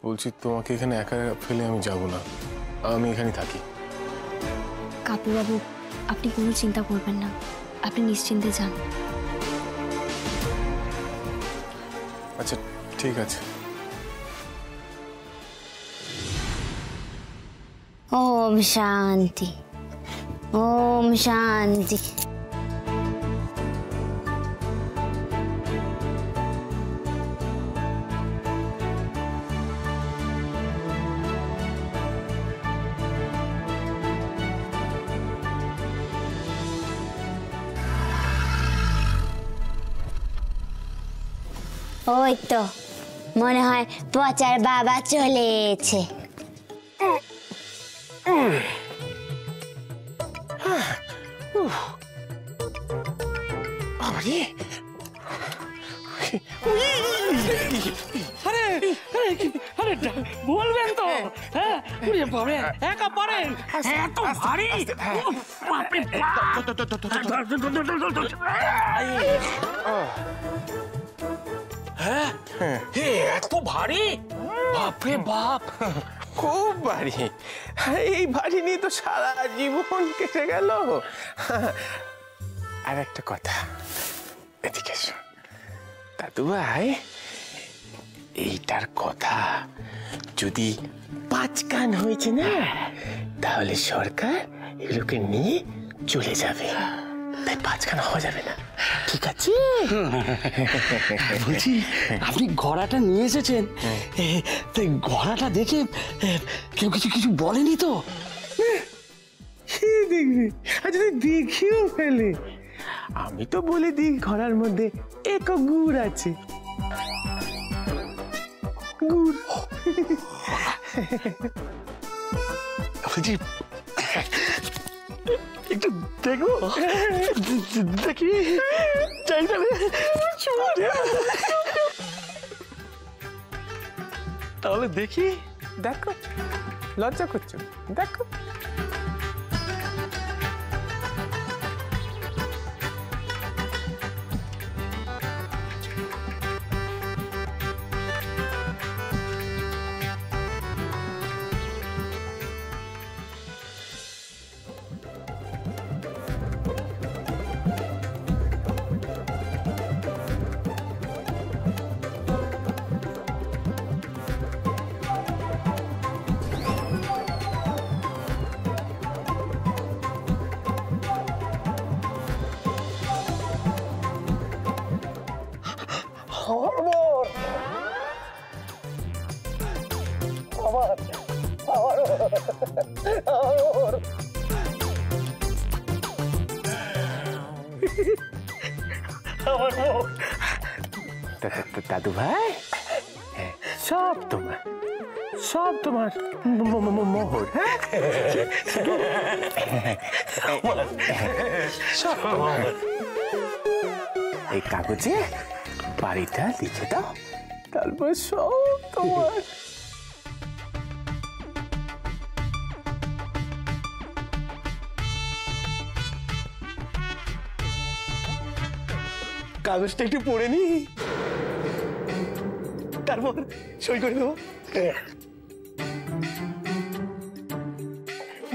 বলছি তোমাকে এখানে একা ফেলে আমি যাব না, আমি এখানে থাকি। কাপুবাবু, আপনি কোনো চিন্তা করবেন না, আপনি নিশ্চিন্তে যান। আচ্ছা ঠিক আছে। ওম শান্তি, ওম শান্তি। ওই তো মনে হয় পচার বাবা চলে এসেছে। বলবেন তো? হ্যাঁ একা পারেন? এত ভারী? হ্যাঁ এত ভারী? বাপরে বাপ, খুব ভারী। এই ভারী নিয়ে তো সারা জীবন কেটে গেল। আর একটা কথা, এদিকে শোন দাদু ভাই, এইটার কথা যদি 5 কান হয়েছে না, তাহলে সরকার এগুলোকে নিয়ে চলে যাবে, তাই 5 কান হওয়া যাবে না, ঠিক আছে? বলছি আপনি ঘোড়াটা নিয়ে এসেছেন, তাই ঘোড়াটা দেখে কেউ কিছু বলেনি তো? দেখবি, আর যদি দেখিও ফেলে, আমি তো বলে দিই ঘোড়ার মধ্যে এক গুড় আছে। গুড় বলছি একটু দেখবো, দেখি চাই তাহলে দেখি। দেখো, লজ্জা করছো, দেখো। দাদু ভাই, সব তোমার, সব তোমার মোহর। সব তোমার। এই কাগজে বাড়িটা লিখে দাও, তারপর সব তোমার। কাগজটা একটু পড়ে নি, তারপর সই করে দেবো।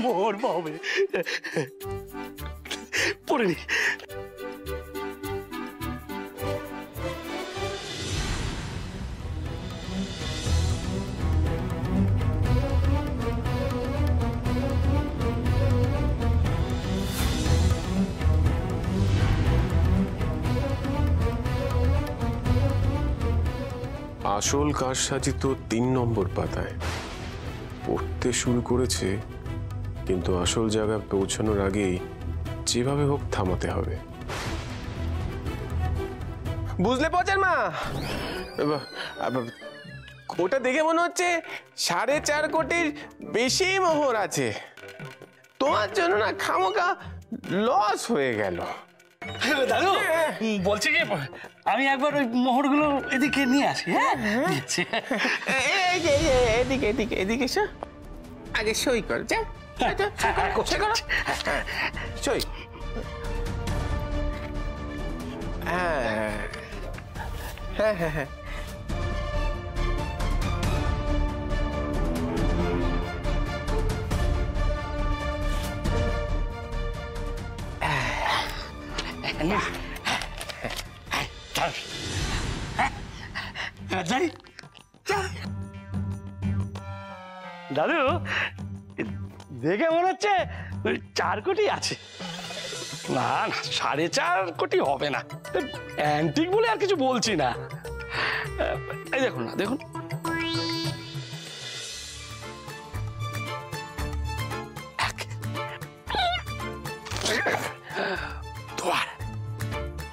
মোহর পাবে, পড়ে নি। আসল কারসাজি তো 3 নম্বর পাতায় পড়তে শুরু করেছে, কিন্তু আসল জায়গায় পৌঁছানোর আগেই যেভাবে হোক থামাতে হবে। বুঝলে পচার মা, ওটা দেখে মনে হচ্ছে 4.5 কোটির বেশি মোহর আছে। তোমার জন্য না খামোকা লস হয়ে গেল। দাদু বলছি কি, আমি একবার ওই মোহরগুলো এদিকে নিয়ে আসি। হ্যাঁ এদিকে এদিকে এদিকে আগে সই কর, যা সই। হ্যাঁ হ্যাঁ হ্যাঁ, যাই দাদু, দেখে মনে হচ্ছে 4 কোটি আছে। না না, 4.5 কোটি হবে না। অ্যান্টিক বলে আর কিছু বলছি না। এই দেখুন না, দেখুন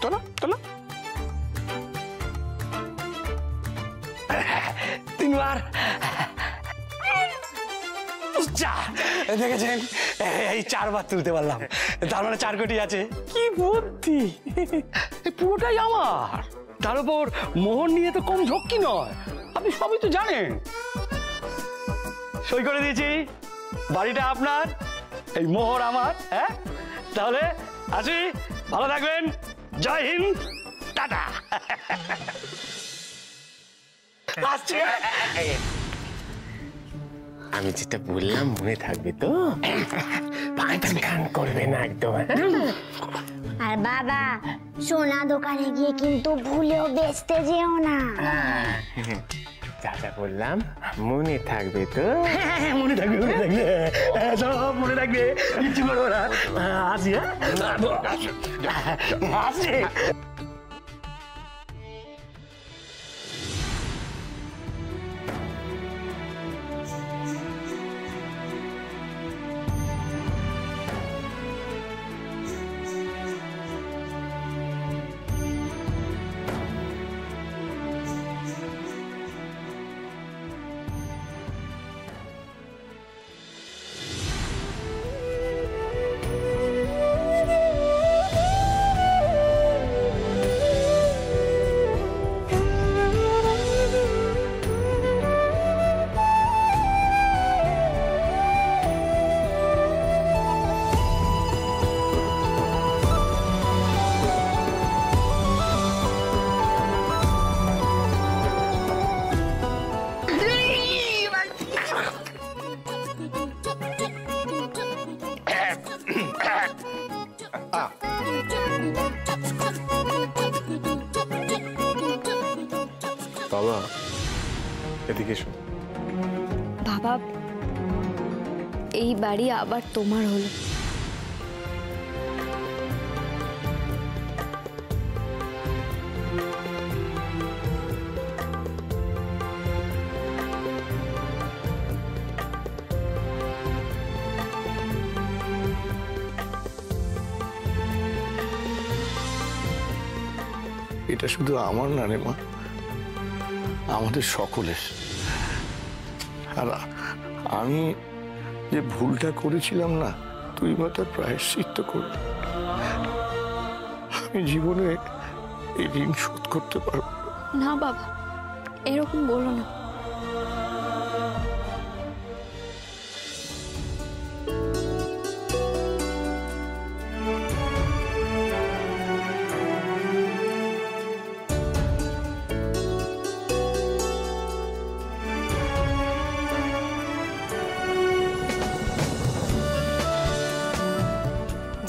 তোলো তোলো 3 বার। দেখেছেন, এই 4 বার তুলতে পারলাম, তার মানে 4 কোটি আছে। কি বুদ্ধি! পুরোটাই আমার, তার উপর মোহর নিয়ে তো কম ঝক্কি নয়, আপনি সবই তো জানেন। সই করে দিয়েছি, বাড়িটা আপনার, এই মোহর আমার। হ্যাঁ, তাহলে আসি, ভালো থাকবেন, জয় হিন্দ, টাটা। আসছি। আমি যেটা বললাম মনে থাকবে তো? 5 কান করবে না একদম। আর বাবা, সোনা দোকানে গিয়ে কিন্তু ভুলেও বেচতে যেও না। যা যা বললাম মনে থাকবে তো? মনে থাকবে, মনে থাকবে, সব মনে থাকবে, কিচ্ছু করবো না। আসি, আসি। বাবা, এদিকে এসো। বাবা, এই বাড়ি আবার তোমার হলো। এটা শুধু আমার না রে মা, আমাদের সকলের। আর আমি যে ভুলটা করেছিলাম না, তুই বা তার প্রায়শ্চিত্ত করলি। আমি জীবনে এই ঋণ শোধ করতে পারবো না বাবা, এরকম বলো না।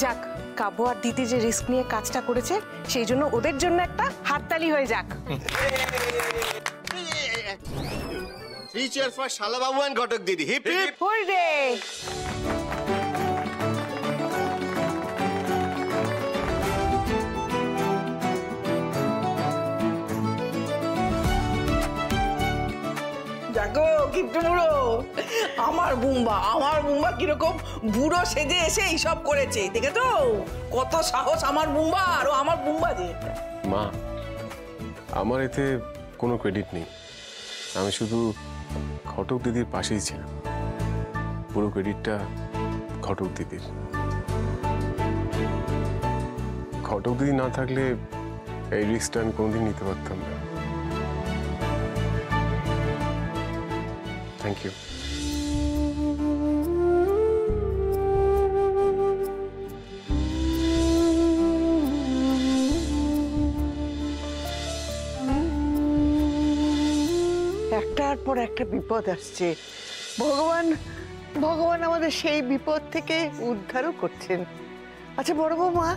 যাক, কাব্য আর দিদি যে রিস্ক নিয়ে কাজটা করেছে, সেই জন্য ওদের জন্য একটা হাততালি হয়ে যাক। 3 cheers for শালা বাবু and ঘটক দিদি। Hip hip. হুররে! দেখো কিপ্টু বুড়ো, আমার বুম্বা কিরকম বুড়ো সেজে এসে এইসব করেছে, দেখে তো কত সাহস আমার বুম্বা। আর আমার বুম্বা যে মা, আমার এতে কোনো ক্রেডিট নেই। আমি শুধু ঘটক দিদির পাশেই ছিলাম। পুরো ক্রেডিটটা ঘটক দিদির। ঘটক দিদি না থাকলে এই রিস্কটা আমি কোনোদিন নিতে পারতাম না। Thank you. একটার পর একটা বিপদ আসছে। ভগবান আমাদের সেই বিপদ থেকে উদ্ধারও করছেন। আচ্ছা বড় বৌমা,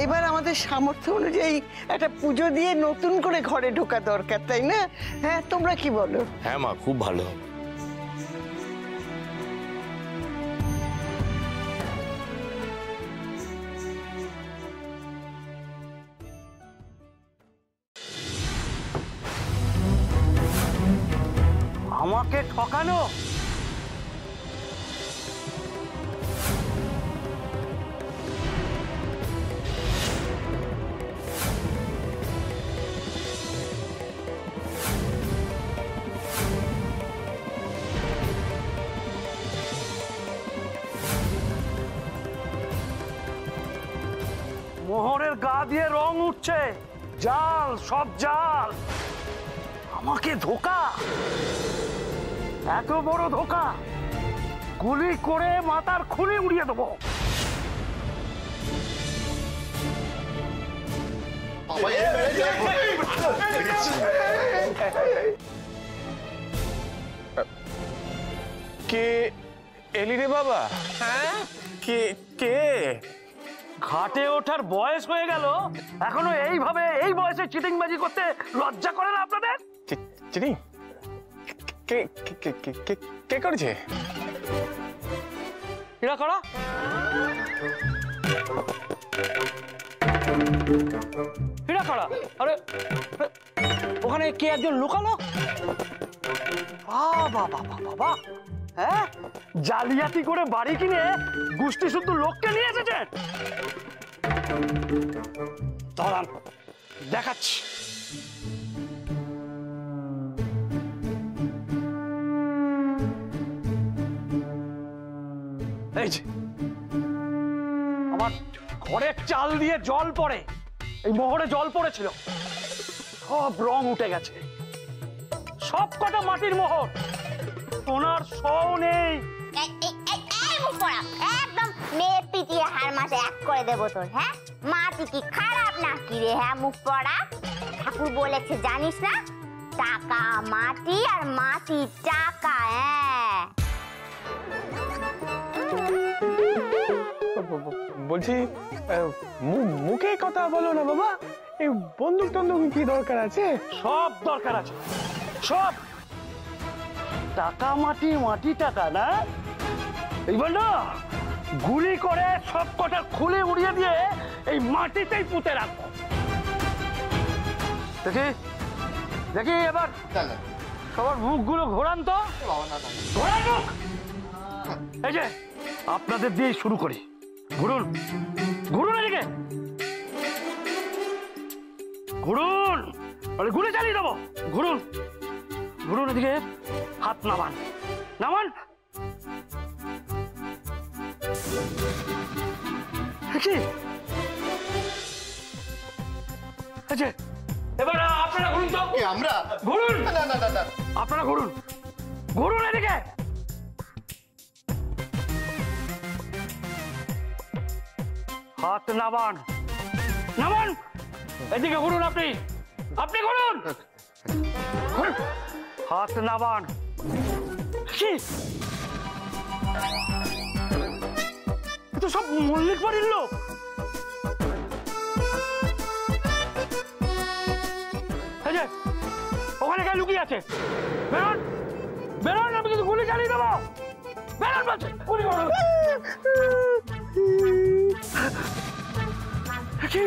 এবার আমাদের সামর্থ্য অনুযায়ী একটা পুজো দিয়ে নতুন করে ঘরে ঢোকা দরকার, তাই না? হ্যাঁ, তোমরা কি বলো? হ্যাঁ মা, খুব ভালো। আমাকে ঠকানো? মোহরের গা দিয়ে রং উঠছে, জাল, সব জাল। আমাকে ধোকা, এত বড় ধোকা! গুলি করে মাথার খুলি উড়িয়ে দেবো। কে এলি রে বাবা? হ্যাঁ, কে কে? ঘাটে ওঠার বয়স হয়ে গেল, এখনো এইভাবে এই বয়সে চিটিংবাজি করতে লজ্জা করে না আপনাদের? চিনি কে কে কে কে কে করেছে? এরা করা? এরা করা? আরে ওখানে কে একজন লুকালো? বাবা বাবা বাবা, হ্যাঁ, জালিয়াতি করে বাড়ি কিনে গোষ্ঠী শুদ্ধ লোককে নিয়ে এসেছেন। দাঁড়ান, দেখাচ্ছি। এই যে আমার ঘরের চাল দিয়ে জল পড়ে, এই মোহরে জল পড়েছিল, সব রং উঠে গেছে, সব কটা মাটির মোহর, সোনার শও নেই। একদম মেয়ে পিটিয়ে হার মাসে এক করে দেবো তোর। হ্যাঁ, মাটি কি খারাপ নাকি রে? হ্যাঁ, মুখ পড়া। ঠাকুর বলেছে জানিস না, টাকা মাটি আর মাটি টাকা। হ্যাঁ, বলছি মুখে কথা বলো না বাবা, এই বন্দুক টন্দুক কি দরকার আছে? সব দরকার আছে, সব। টাকা মাটি, মাটি টাকা না? এইবার না গুলি করে সব কটা খুলে উড়িয়ে দিয়ে এই মাটিতেই পুঁতে রাখো। দেখি দেখি এবার সবার মুখগুলো ঘোরান তো, ঘোরান মুখ। এই যে আপনাদের দিয়ে শুরু করি, ঘুরুন ঘুরুন, এদিকে ঘুরুন, গুলি চালিয়ে দেবো। ঘুরুন ঘুরুন, এদিকে হাত নামান, নামান। কি এবার আপনারা ঘুরুন তো। আমরা ঘুরুন, না না না না, আপনারা ঘুরুন, ঘুরুন এদিকে। হাত নামান, নামান, এদিকে ঘুরুন। আপনি আপনি ঘুরুন, হাত নামান। কি তো সব মল্লিক বাড়ির লোক। ওখানে কে লুকিয়ে আছে? বেরোন বেরোন, আমি কিন্তু গুলি চালিয়ে দেবো। বেরোন বলছে, গুলি করো। কি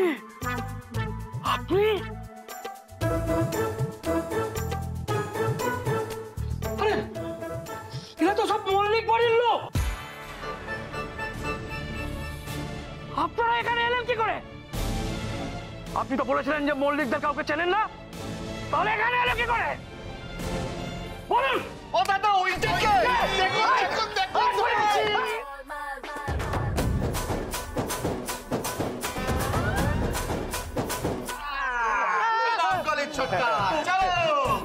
আপনি? আরে এরা তো সব মল্লিক বাড়ির লোক। আপনারা এখানে এলেন কি করে? আপনি তো বলেছিলেন যে মল্লিকদের কাউকে চেনেন না, তাহলে এখানে এলো কি করে বলুন? ও দাদা, ওই দিকে দেখুন দেখুন দেখুন।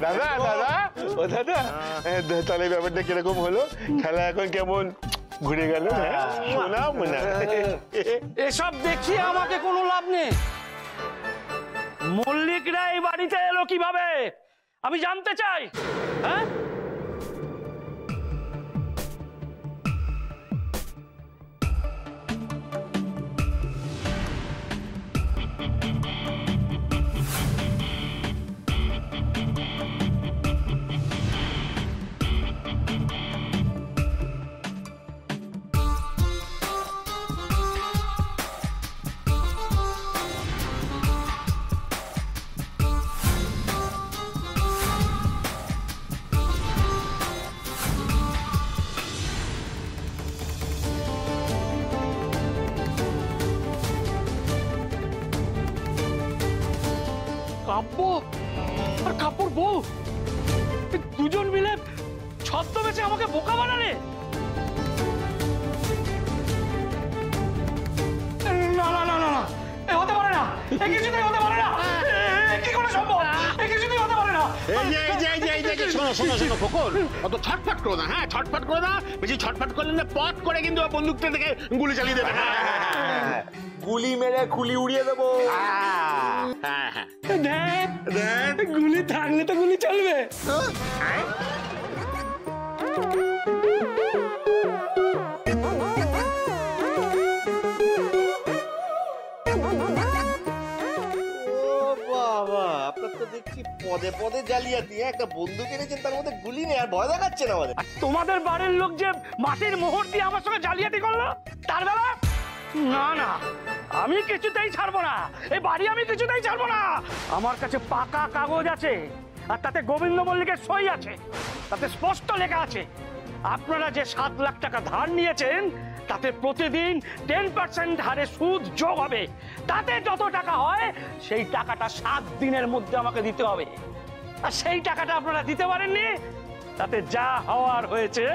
দাদা দাদা, ও দাদা, তাহলে ব্যাপারটা কিরকম হলো? খেলা এখন কেমন ঘুরে গেল? শোনা মনে এসব দেখিয়ে আমাকে কোনো লাভ নেই। মল্লিকরা এই বাড়িতে এলো কিভাবে আমি জানতে চাই। হ্যাঁ, বাপুর বউ দুজন মিলে ছদ্মবেশে আমাকে বোকা বানালে। না না না না না, এ হতে পারে না, এ কিছুতেই হতে পারে না, কি করে সম্ভব, এ কিছুতেই হতে পারে না। শোনো শোনো শোনো ফকর, অত ছটফট করো না, হ্যাঁ ছটফট করো না, বেশি ছটফট করলে না পট করে কিন্তু বন্দুকটা থেকে গুলি চালিয়ে দেবে। গুলি মেরে খুলি উড়িয়ে দেবো। গুলি থাকলে তো গুলি চলবে। আপনার তো দেখছি পদে পদে জালিয়াতি, একটা বন্দুক এনেছেন তার মধ্যে গুলি নেই, আর ভয় দেখাচ্ছেন আমাদের। তোমাদের বাড়ির লোক যে মাটির মোহর দিয়ে আমার সঙ্গে জালিয়াতি করলো তার বেলা, না না আমি কিছুতেই ছাড়বো না, এই বাড়ি আমি কিছুতেই ছাড়বো না। আমার কাছে পাকা কাগজ আছে, আর তাতে গোবিন্দ মল্লিকের সই আছে, তাতে স্পষ্ট লেখা আছে আপনারা যে 7 লাখ টাকা ধার নিয়েছেন তাতে প্রতিদিন 10% হারে সুদ যোগ হবে, তাতে যত টাকা হয় সেই টাকাটা 7 দিনের মধ্যে আমাকে দিতে হবে। আর সেই টাকাটা আপনারা দিতে পারেননি, তাতে যা হওয়ার হয়েছে,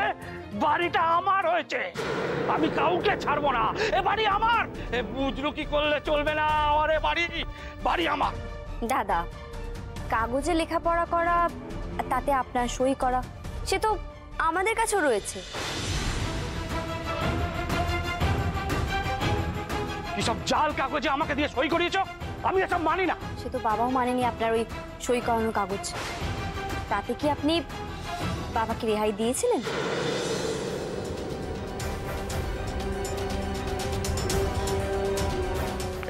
বাড়িটা আমার হয়েছে, আমি কাউকে ছাড়বো না, এ বাড়ি আমার। এ বুঝলো কি করলে চলবে না, আমার এ বাড়ি আমার। দাদা, কাগজে লেখাপড়া করা, তাতে আপনার সই করা, সে তো আমাদের কাছেও রয়েছে। এসব জাল কাগজে আমাকে দিয়ে সই করিয়েছ, আমি এসব মানি না। সে তো বাবাও মানেনি আপনার ওই সই করানো কাগজ। তাতে কি আপনি বাবাকে রেহাই দিয়েছিলেন?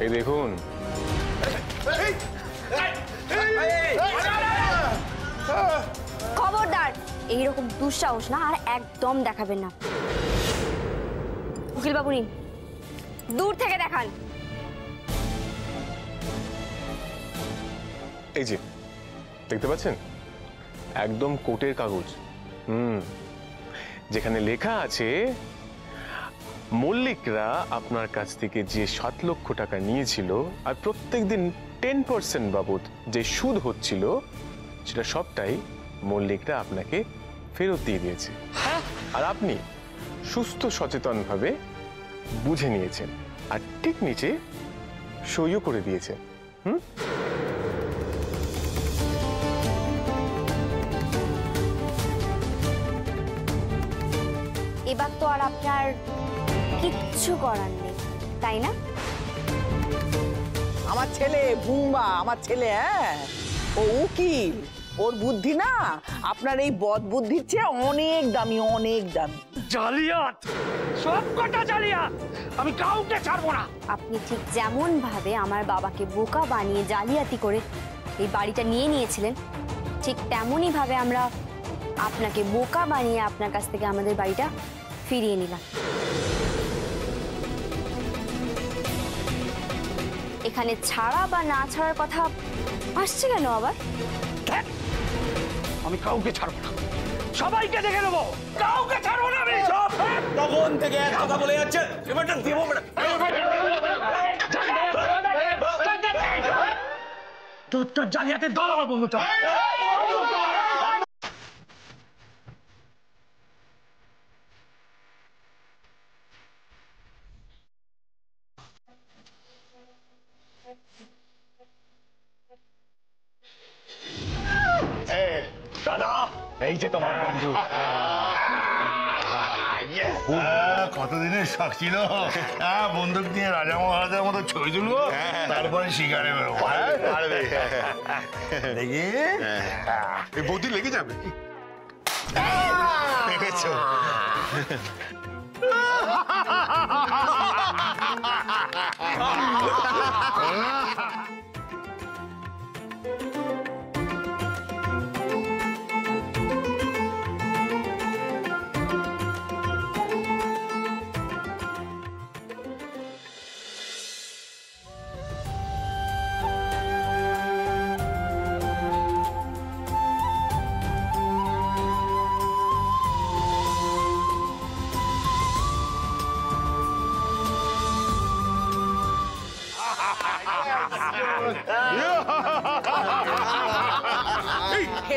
এই দেখুন, খবরদার, এইরকম দুঃসাহস না আর একদম দেখাবেন না। উকিল বাবু নিন, দূর থেকে দেখান। এই যে দেখতে পাচ্ছেন, একদম কোর্টের কাগজ, যেখানে লেখা আছে মল্লিকরা আপনার কাছ থেকে যে 7 লক্ষ টাকা নিয়েছিল আর প্রত্যেকদিন 10% বাবদ যে সুদ হচ্ছিল, সেটা সবটাই মল্লিকরা আপনাকে ফেরত দিয়ে দিয়েছে। আর আপনি সুস্থ সচেতনভাবে বুঝে নিয়েছেন, আর ঠিক নিচে সইও করে দিয়েছেন। এবার তো আর আপনার কিচ্ছু করার নেই, তাই না? আমার ছেলে বুম্বা, আমার ছেলে, হ্যাঁ ও উকিল, ওর বুদ্ধি না আপনার এই বদ বুদ্ধির চেয়ে অনেক দামি, অনেক দামি। জালিয়াত, সব কটা জালিয়াত, আমি কাউকে ছাড়বো না। আপনি ঠিক যেমন ভাবে আমার বাবাকে বোকা বানিয়ে জালিয়াতি করে এই বাড়িটা নিয়ে নিয়েছিলেন, ঠিক তেমনই ভাবে আমরা আপনাকে বোকা বানিয়ে আপনার কাছ থেকে আমাদের বাড়িটা ফিরিয়ে নিলাম। এখানে ছাড়া বা না ছাড়ার কথা আসছে কেন আবার? আমি কাউকে ছাড়বো না, সবাইকে দেখে নেবো, কাউকে ছাড়বো না আমি। তখন থেকে এক কথা বলে যাচ্ছে, এবারটা দেবো না। তোর জালিয়াতের দল আমার বন্ধু। দাদা, এই যে তোমার বন্ধু। কতদিনের শখ ছিল বন্দুক নিয়ে রাজা মহারাজার মতো ছবি তুলবো, তারপরে শিকারে বেরোবো। দেখি বৌদি লেগে যাবে। দেখেছো?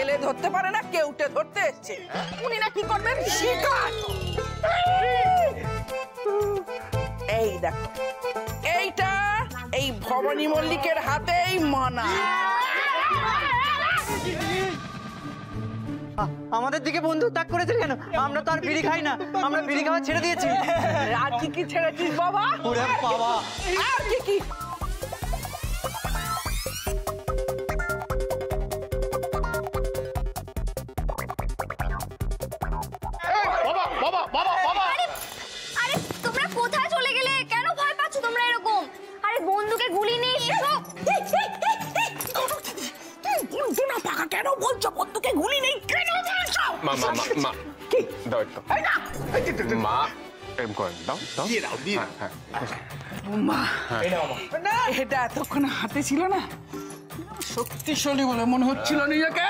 জেলে ধরতে পারে না, কেউটে ধরতে এসছে। উনি না কি করবেন, শিকার। এই দেখো, এইটা এই ভবানী মল্লিকের হাতেই মানা। আমাদের দিকে বন্দুক তাক করেছে কেন? আমরা তো আর বিড়ি খাই না, আমরা বিড়ি খাওয়া ছেড়ে দিয়েছি। আর কি কি ছেড়েছিস বাবা? ওরে বাবা, আর কি কি? আরে তোমরা কোথায় চলে গেলে? কেন ভয় পাচ্ছ তোমরা এরকম? আরে বন্দুকে গুলি নেই, এসো। বলতো না পাকা, কেন বলছো বন্দুকে গুলি নেই? কেন বলছো? মা মা মা মা কি? দাও একটু। মা এরকম করেন, দাও দাও। হ্যাঁ মা, না এটা এতক্ষণ হাতে ছিল না, শক্তিশালী বলে মনে হচ্ছিল নিজেকে।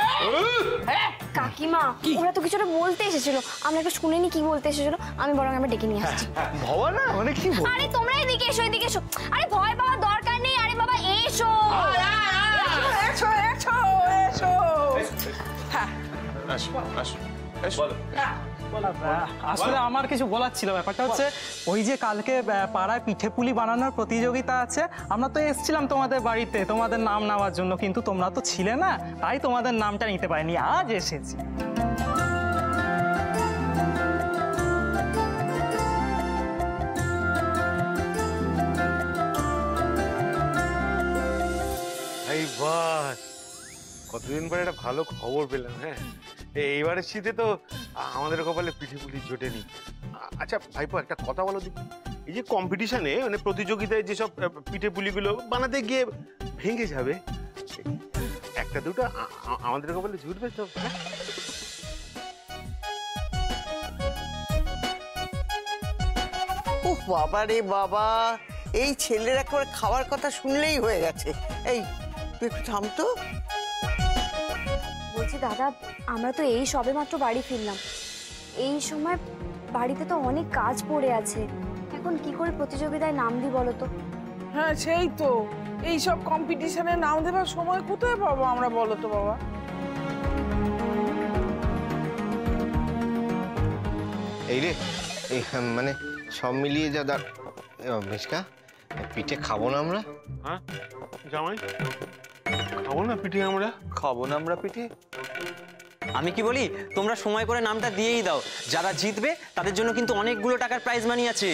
কাকিমা, ওরা তো কিছুটা বলতে এসেছিল, আমরা একটু শুনিনি কি বলতে এসেছিল। আমি বরং আমরা ডেকে নিয়ে আসছি। ভবা না অনেক কি বল। আরে তোমরা এদিকে এসো, এদিকে এসো। আরে ভয় পাওয়ার দরকার নেই। আরে বাবা এসো। এসো এসো এসো। হ্যাঁ আসো আসো এসো। আসলে আমার কিছু বলার ছিল। ব্যাপারটা হচ্ছে ওই যে কালকে পাড়ায় পিঠে পুলি বানানোর প্রতিযোগিতা আছে, আমরা তো এসেছিলাম তোমাদের বাড়িতে তোমাদের নাম নেওয়ার জন্য, কিন্তু তোমরা তো ছিলে না, তাই তোমাদের নামটা নিতে পারিনি। আজ এসেছি। এই বাস, কতদিন পরে একটা ভালো খবর পেলাম। হ্যাঁ, এইবারের শীতে তো আমাদের কপালে পিঠে পুলি জোটেনি। আচ্ছা ভাইপো, একটা কথা বলো দেখি, এই যে কম্পিটিশনে মানে প্রতিযোগিতায় যেসব পিঠে পুলিগুলো বানাতে গিয়ে ভেঙে যাবে, একটা দুটো আমাদের কপালে জুটবে তো? হ্যাঁ? উফ বাবা রে বাবা, এই ছেলের একবার খাওয়ার কথা শুনলেই হয়ে গেছে। এই তুই একটু থাম তো। বলছি দাদা, আমরা তো এই সবে মাত্র বাড়ি ফিরলাম। এই সময় বাড়িতে তো অনেক কাজ পড়ে আছে। এখন কি করে প্রতিযোগিতায় নাম দিই বলো তো? হ্যাঁ সেই তো, এইসব কম্পিটিশনে নাম দেবার সময় কোথায় পাবো আমরা, বলো তো বাবা? এই রে, এই মানে সব মিলিয়ে যা দাঁড় মিশকা, পিঠে খাবো না আমরা? হ্যাঁ জামাই, খাবো না পিঠে আমরা? খাবো না আমরা পিঠে? আমি কি বলি, তোমরা সময় করে নামটা দিয়েই দাও। যারা জিতবে তাদের জন্য কিন্তু অনেকগুলো টাকার প্রাইজ মানি আছে।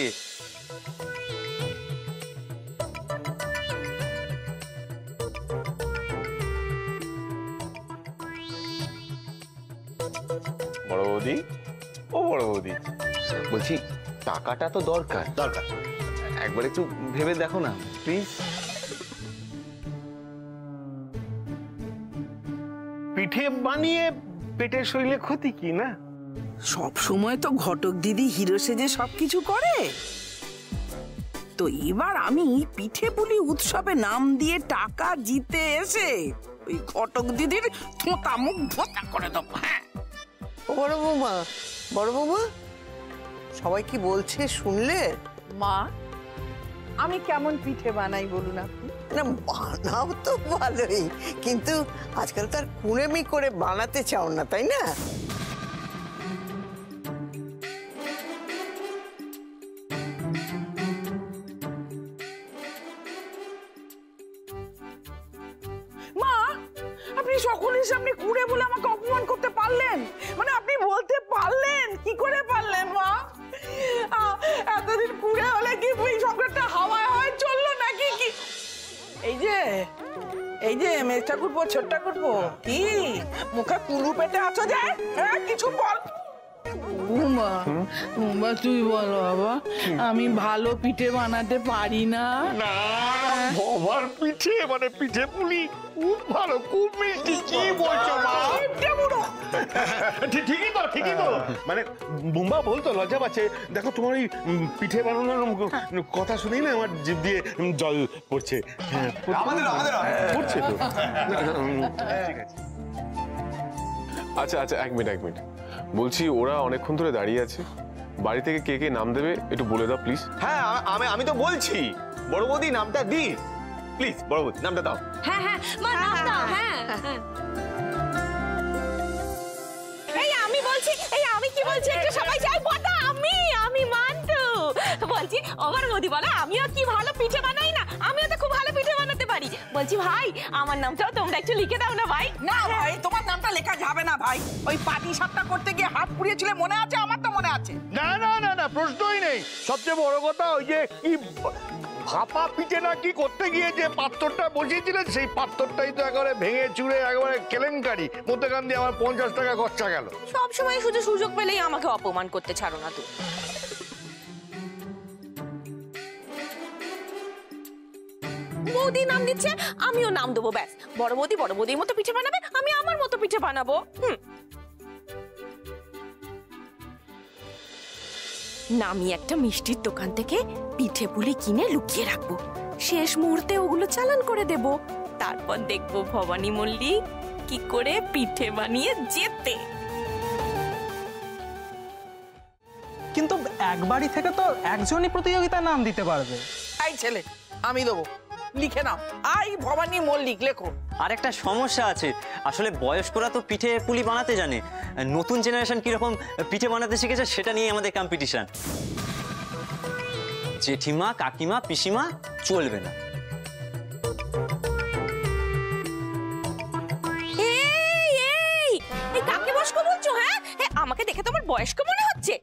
বড় বৌদি, ও বড় বৌদি, বলছি টাকাটা তো দরকার। একবার একটু ভেবে দেখো না প্লিজ। পিঠে বানিয়ে পেটের শরীরে ক্ষতি কি না? সব সময় তো ঘটক দিদি হিরো সেজে সবকিছু করে। তো এবার আমি পিঠে পুলি উৎসবে নাম দিয়ে টাকা জিতে এসে ওই ঘটক দিদির থোঁতা মুখ ভোঁতা করে দেবো। হ্যাঁ ও বড় বৌমা, বড় বৌমা, সবাই কি বলছে শুনলে? মা, আমি কেমন পিঠে বানাই বলুন আপনি? না বানাও তো ভালোই, কিন্তু আজকাল তো আর কুড়েমি করে বানাতে চাও না, তাই না? মা, আপনি সকলের সামনে কুড়ে বলে আমাকে অপমান করতে পারলেন? মানে আপনি বলতে পারলেন, কি করে পারলেন মা? এতদিন কুড়ে হলে কি এই সংসারটা হাওয়ায় হাওয়ায় চললো নাকি? কি এই যে মেজ ঠাকুরপো, ছোট ঠাকুরপো, কি মুখে কুলু পেটে আছো যে? হ্যাঁ কিছু বল। উমা উমা, তুই বল বাবা, আমি ভালো পিঠে বানাতে পারি না? না, ভবার পিঠে মানে পিঠে পুলি খুব ভালো, খুব মিষ্টি। কি বলছো মা? ঠিকই তো মানে বুম্বা বলতো, লজ্জা পাচ্ছে। দেখো তোমার এই পিঠে বানানোর কথা শুনেই না আমার জিভ দিয়ে জল পড়ছে। হ্যাঁ পড়ছে তো। ঠিক আছে। আচ্ছা আচ্ছা, এক মিনিট বলছি, ওরা অনেকক্ষণ ধরে দাঁড়িয়ে আছে, বাড়ি থেকে কে কে নাম দেবে একটু বলে দাও প্লিজ। হ্যাঁ আমি তো বলছি, বড় বৌদি নামটা দি প্লিজ। বড় বৌদি নামটা দাও। হ্যাঁ হ্যাঁ মা, নাম দাও। হ্যাঁ হ্যাঁ। কি বলছি একটু সবাই যাই বটা আমি মান্তু বলছি আমার মোদি বলে আমিও কি ভালো পিঠে বানাই না, আমিও তো খুব ভালো পিঠে বানাতে পারি। বলছি ভাই আমার নামটাও তোমরা একটু লিখে দাও না ভাই। না ভাই, তোমার নামটা লেখা যাবে না ভাই। ওই পাটি সাপটা করতে গিয়ে হাত পুড়িয়েছিলে মনে আছে? আমার তো মনে আছে। না না না না, প্রশ্নই নেই। সবচেয়ে বড় কথা ওই যে কি ভাপা পিঠে না কি করতে গিয়ে যে পাত্রটা বসিয়েছিলেন, সেই পাত্রটাই তো একেবারে ভেঙে চুরে একেবারে কেলেঙ্কারি, মধ্যেখান দিয়ে আমার 50 টাকা খরচা গেল। সব সময় শুধু সুযোগ পেলেই আমাকে অপমান করতে ছাড়ো না তো। বৌদি নাম দিচ্ছে, আমিও নাম দেবো, ব্যাস। বড় বৌদির মতো পিঠে বানাবে, আমি আমার মতো পিঠে বানাবো। নামি একটা মিষ্টির দোকান থেকে পিঠে পুলি কিনে লুকিয়ে রাখবো, শেষ মুহূর্তে ওগুলো চালান করে দেব, তারপর দেখবো ভবানী মল্লিক কি করে পিঠে বানিয়ে যেতে। কিন্তু এক বাড়ি থেকে তো একজনই প্রতিযোগিতার নাম দিতে পারবে। এই ছেলে, আমি দেবো, লিখে নাও। আই ভবানী মল্লিক লেখো। আর একটা সমস্যা আছে, আসলে বয়স্করা তো পিঠে পুলি বানাতে জানে, নতুন জেনারেশন কিরকম পিঠে বানাতে শিখেছে সেটা নিয়ে আমাদের কম্পিটিশন। জেঠিমা, কাকিমা, পিসিমা চলবে না। কাকে বয়স্ক বলছো? হ্যাঁ, আমাকে দেখে তোমার বয়স্ক মনে হচ্ছে?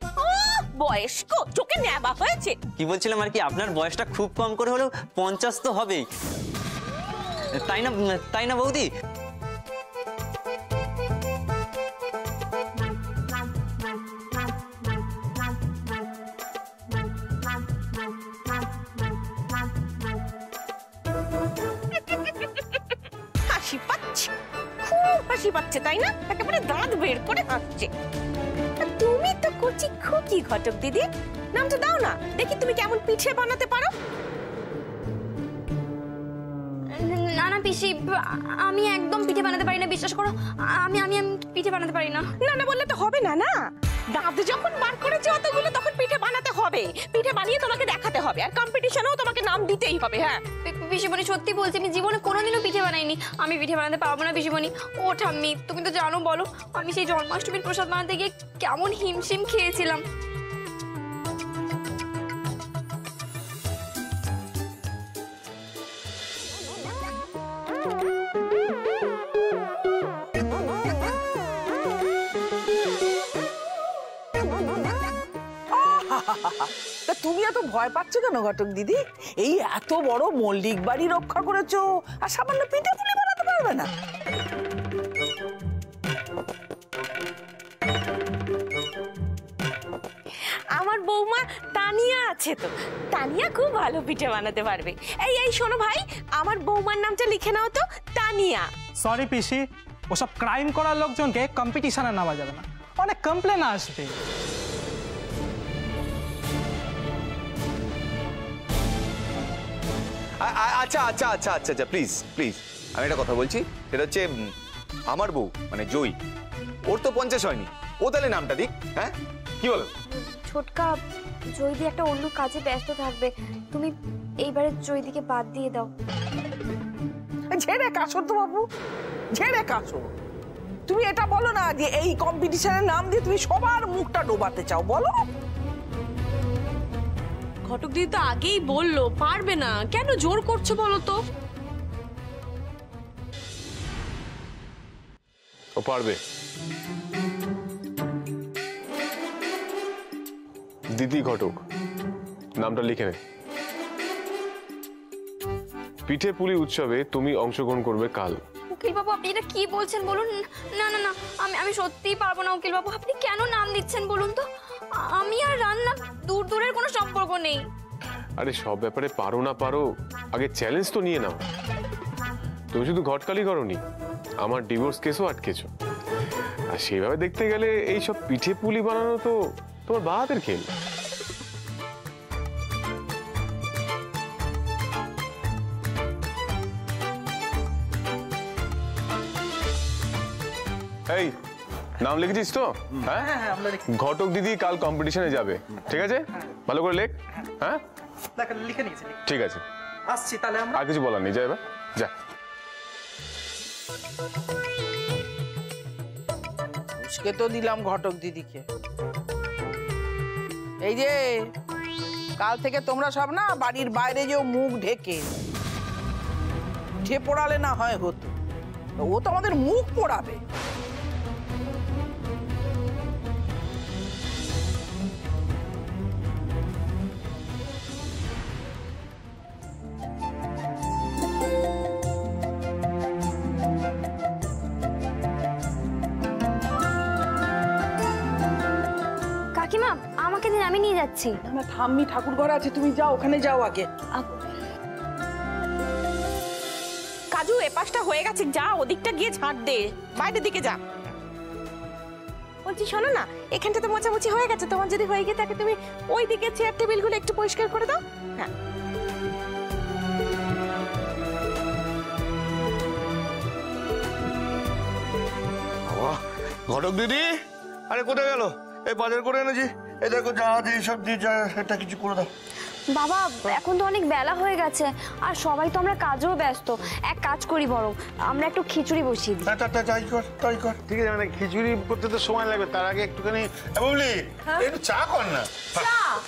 বয়স্ক চোখে নেবা হয়েছে। কি বলছিলাম আর কি, আপনার বয়সটা খুব কম করে হলেও 50 তো হবেই, তাই না বৌদি? হাসি পাচ্ছে, খুব হাসি পাচ্ছে তাই না? একেবারে দাঁত বের করে হাসছে। তুমি তো কচি খুকি ঘটক দিদি, নামটা দাও না দেখি তুমি কেমন পিঠে বানাতে পারো। না না পিসি, আমি একদম পিঠে বানাতে পারি না, বিশ্বাস করো। আমি পিঠে বানাতে পারি না। না না বললে তো হবে না। না, দাঁত যখন বার করেছে অতগুলো, তখন পিঠে বানাতে হবে, পিঠে বানিয়ে তোমাকে দেখাতে হবে, আর কম্পিটিশনেও তোমাকে নাম দিতেই হবে। হ্যাঁ পিসিমণি, সত্যি বলছি, আমি জীবনে কোনোদিনও পিঠে বানাইনি। আমি পিঠে বানাতে পারবো না পিসিমণি। ও ঠাম্মি, তুমি তো জানো, বলো আমি সেই জন্মাষ্টমীর প্রসাদ বানাতে গিয়ে কেমন হিমশিম খেয়েছিলাম। তা তুমি এত ভয় পাচ্ছ কেন ঘটক দিদি? এই এত বড় মল্লিক বাড়ি রক্ষা করেছো, আর সামান্য পিঠে পুলি বানাতে পারবে না? আমার বৌমা তানিয়া আছে তো, তানিয়া খুব ভালো পিঠে বানাতে পারবে। এই শোনো ভাই, আমার বৌমার নামটা লিখে নাও তো, তানিয়া। সরি পিসি, ওসব ক্রাইম করার লোকজনকে কম্পিটিশনে নামা যাবে না, অনেক কমপ্লেন আসবে। আচ্ছা আচ্ছা আচ্ছা আচ্ছা আচ্ছা প্লিজ প্লিজ, আমি একটা কথা বলছি, সেটা হচ্ছে আমার বউ মানে জয়ী, ওর তো 50 হয়নি, ও তাহলে নামটা দিক। হ্যাঁ কি বলো? ছোটকা, জয়দি একটা অন্য কাজে ব্যস্ত থাকবে, তুমি এইবারে জয়দিকে বাদ দিয়ে দাও। ঝেড়ে কাশো তো বাবু, ঝেড়ে কাশো। তুমি এটা বলো না যে এই কম্পিটিশনের নাম দিয়ে তুমি সবার মুখটা ডোবাতে চাও, বলো। ঘটক দিদি তো আগেই বললো পারবে না, কেন জোর করছো বলো তো? ও পারবে। দিদি ঘটক, নামটা লিখে নে। পিঠে পুলি উৎসবে তুমি অংশগ্রহণ করবে কাল। উকিল বাবু, আপনি এটা কি বলছেন বলুন? না না না, আমি সত্যিই পারবো না উকিল বাবু। আপনি কেন নাম দিচ্ছেন বলুন তো? আমি আর রান্না দূরের কোনো সম্পর্ক নেই। আরে সব ব্যাপারে পারো না পারো, আগে চ্যালেঞ্জ তো নিয়ে নাও। তুমি শুধু ঘটকালি করোনি, আমার ডিভোর্স কেসও আটকেছো। আর সেভাবে দেখতে গেলে এইসব পিঠে পুলি বানানো তো তোমার বাহাতের খেল। এই নাম লিখেছিস তো? হ্যাঁ, ঘটক দিদি কাল কম্পিটিশনে যাবে, ঠিক আছে? ভালো করে লেখ। হ্যাঁ লিখে নিয়েছি, ঠিক আছে, আসছি তাহলে। আর কিছু বলার নেই, যা এবার যা। আজকে তো দিলাম ঘটক দিদিকে। এই যে কাল থেকে তোমরা সব না বাড়ির বাইরে যেও মুখ ঢেকে, পিঠে পোড়ালে না হয় হতো, ও তো আমাদের মুখ পোড়াবে। কাকিমা আমাকে দিন, আমি নিয়ে যাচ্ছি। না থাম্মি ঠাকুর ঘর আছে, তুমি যাও, ওখানে যাও আগে। কাজু এপাশটা হয়ে গেছে, যা ওদিকটা গিয়ে ঝাড় দে, বাইরের দিকে যা। বলছি শোনো না, এখানটা তো মোছামুছি হয়ে গেছে, তোমার যদি হয়ে গিয়ে থাকে তুমি ওই দিকে চেয়ার টেবিলগুলো একটু পরিষ্কার করে দাও। হ্যাঁ ঘটক দিদি, আরে কোথায় গেল? এই বাজার করে এনেছি, এই দেখো যা আছে এইসব দিয়ে যা, এটা কিছু করে দাও। বাবা এখন তো অনেক বেলা হয়ে গেছে, আর সবাই তো আমরা কাজেও ব্যস্ত। এক কাজ করি বরং আমরা একটু খিচুড়ি বসিয়ে দিই। তাই কর। ঠিক আছে, মানে খিচুড়ি করতে তো সময় লাগবে, তার আগে একটুখানি বুবলি একটু চা কর না।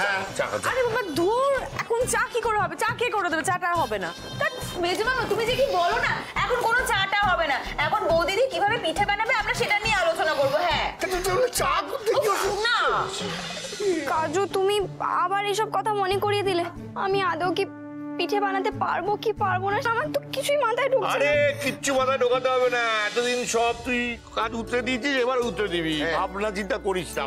হ্যাঁ চা কর। আরে বাবা ধুর, এখন চা কি করে হবে? চা কে করে দেবে? চাটা হবে না। মেজো মামা তুমি যে কি বলো না, এখন কোনো চাটা হবে না, এখন বৌদিদি কিভাবে পিঠে বানাবে আমরা সেটা নিয়ে আলোচনা করবো। হ্যাঁ চা করতে না কাজু, তুমি আবার এসব কথা মনে করিয়ে দিলে। আমি আদৌ কি পিঠে বানাতে পারবো কি পারবো না আমার তো কিছুই মাথায় ঢুকছে না। আরে কিচ্ছু মাথায় ঢোকাতে হবে না, এতদিন সব তুই কাজ উতরে দিয়েছিস, এবার উতরে দিবি, ভাবনা চিন্তা করিস না।